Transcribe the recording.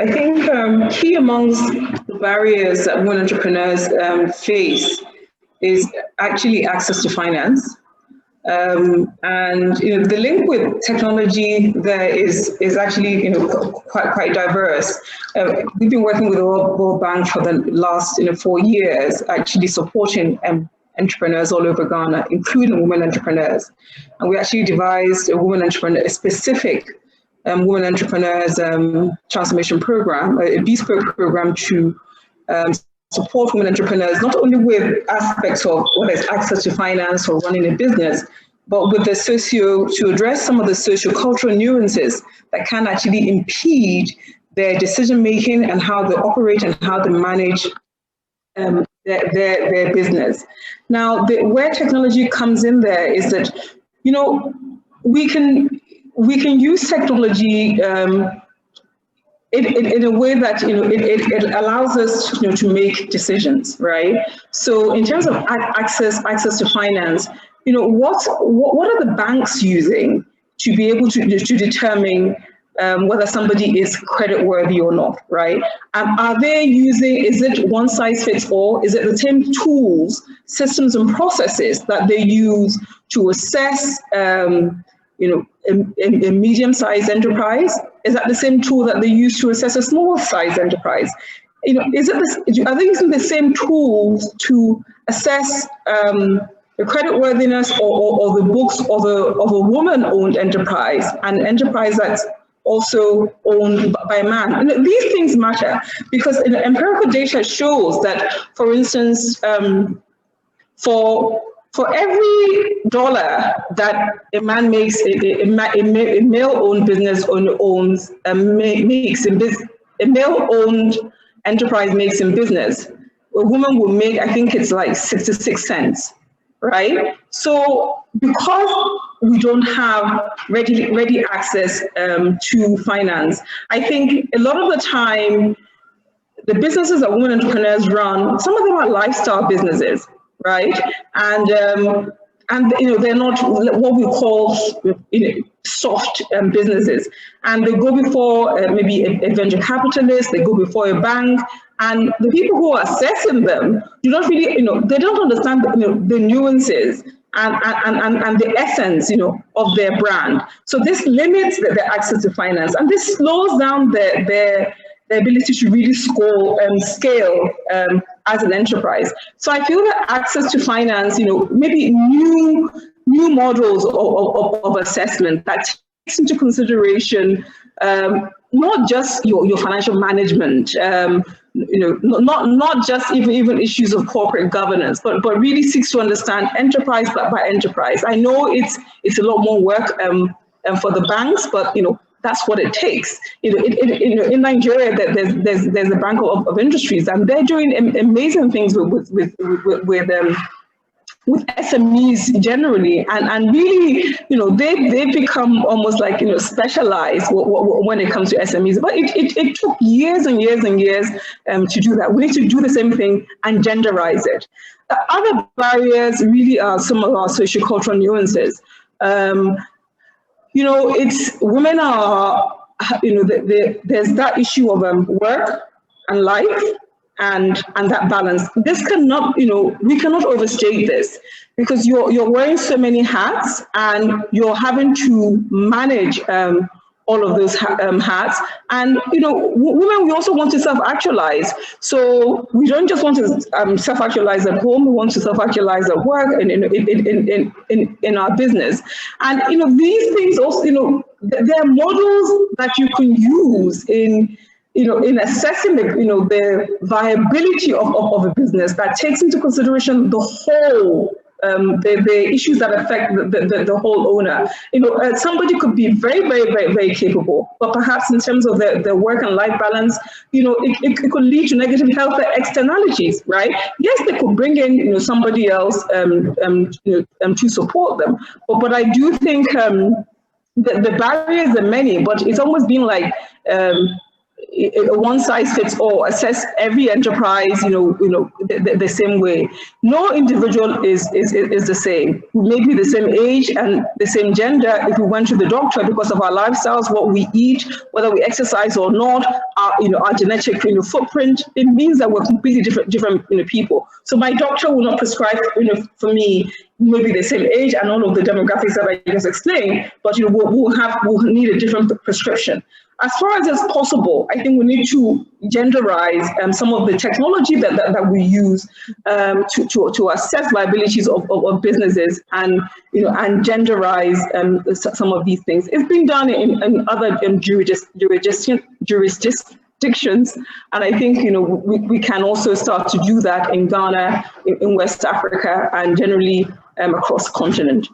I think key amongst the barriers that women entrepreneurs face is actually access to finance. And the link with technology there is actually quite diverse. We've been working with the World Bank for the last 4 years, actually supporting entrepreneurs all over Ghana, including women entrepreneurs. And we actually devised a specific women entrepreneurs transformation program, a bespoke program to support women entrepreneurs, not only with aspects of whether it's access to finance or running a business, but with to address some of the socio-cultural nuances that can actually impede their decision-making and how they operate and how they manage their business. Now, where technology comes in there is that, we can use technology in a way that it allows us to make decisions, right? So in terms of access to finance, what are the banks using to be able to determine whether somebody is creditworthy or not, right? Are they using, is it one size fits all? Is it the same tools, systems and processes that they use to assess a medium-sized enterprise? Is that the same tool that they use to assess a small-sized enterprise? Are they using the same tools to assess the creditworthiness or the books of a woman-owned enterprise, an enterprise that's also owned by a man? These things matter because empirical data shows that, for instance, for every dollar that a man makes, a male-owned business owns, a male-owned enterprise makes in business, a woman will make, I think it's like 66 cents, right? So because we don't have ready access to finance, I think a lot of the time, the businesses that women entrepreneurs run, some of them are lifestyle businesses, right? And they're not what we call soft businesses, and they go before maybe a venture capitalist, they go before a bank, and the people who are assessing them do not really, they don't understand the nuances and the essence of their brand. So this limits their access to finance, and this slows down their ability to really scale as an enterprise. So I feel that access to finance, maybe new models of assessment that takes into consideration not just your financial management, not just even issues of corporate governance, but really seeks to understand enterprise by enterprise. I know it's a lot more work for the banks, but that's what it takes. In Nigeria, there's a bank of industries, and they're doing amazing things with SMEs generally, and really, they've become almost like specialized when it comes to SMEs. But it took years and years and years to do that. We need to do the same thing and genderize it. Other barriers really are some of our sociocultural nuances. It's women are, there's that issue of work and life and that balance. This cannot, we cannot overstate this, because you're wearing so many hats and you're having to manage all of those hats. And, women, we also want to self-actualize. So we don't just want to self-actualize at home, we want to self-actualize at work and in our business. And, these things also, there are models that you can use in assessing the viability of a business that takes into consideration the whole, the issues that affect the whole owner. Somebody could be very, very, very, very capable, but perhaps in terms of the work and life balance, it could lead to negative health externalities, right? Yes, they could bring in, somebody else to support them, but I do think the barriers are many, but it's almost been like, a one-size-fits-all, assess every enterprise, the same way. No individual is the same. We may be the same age and the same gender if we went to the doctor because of our lifestyles, what we eat, whether we exercise or not, our genetic footprint. It means that we're completely different people. So my doctor will not prescribe for me maybe the same age and all of the demographics that I just explained, but we'll need a different prescription. As far as it's possible, I think we need to genderize some of the technology that we use to assess liabilities of businesses and genderize some of these things. It's been done in other jurisdictions, and I think we can also start to do that in Ghana, in West Africa, and generally across the continent.